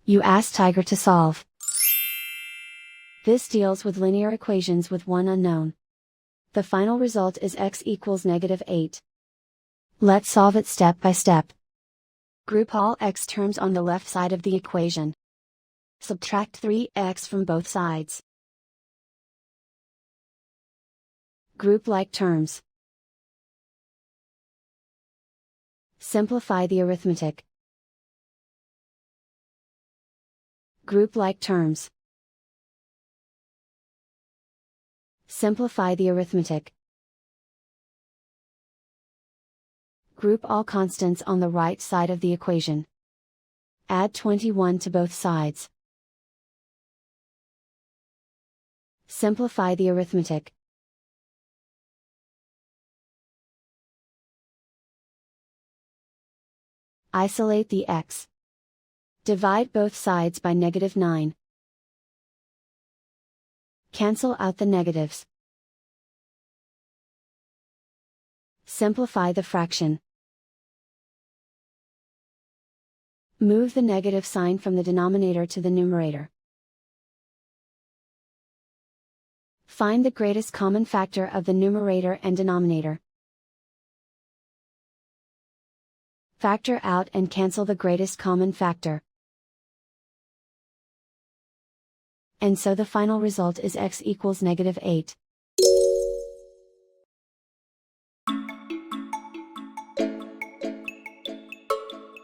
You ask Tiger to solve. This deals with linear equations with one unknown. The final result is x equals -8. Let's solve it step by step. Group all x terms on the left side of the equation. Subtract 3x from both sides. Group like terms. Simplify the arithmetic. Group like terms. Simplify the arithmetic. Group all constants on the right side of the equation. Add 21 to both sides. Simplify the arithmetic. Isolate the x. Divide both sides by -9. Cancel out the negatives. Simplify the fraction. Move the negative sign from the denominator to the numerator. Find the greatest common factor of the numerator and denominator. Factor out and cancel the greatest common factor. And so the final result is x equals -8.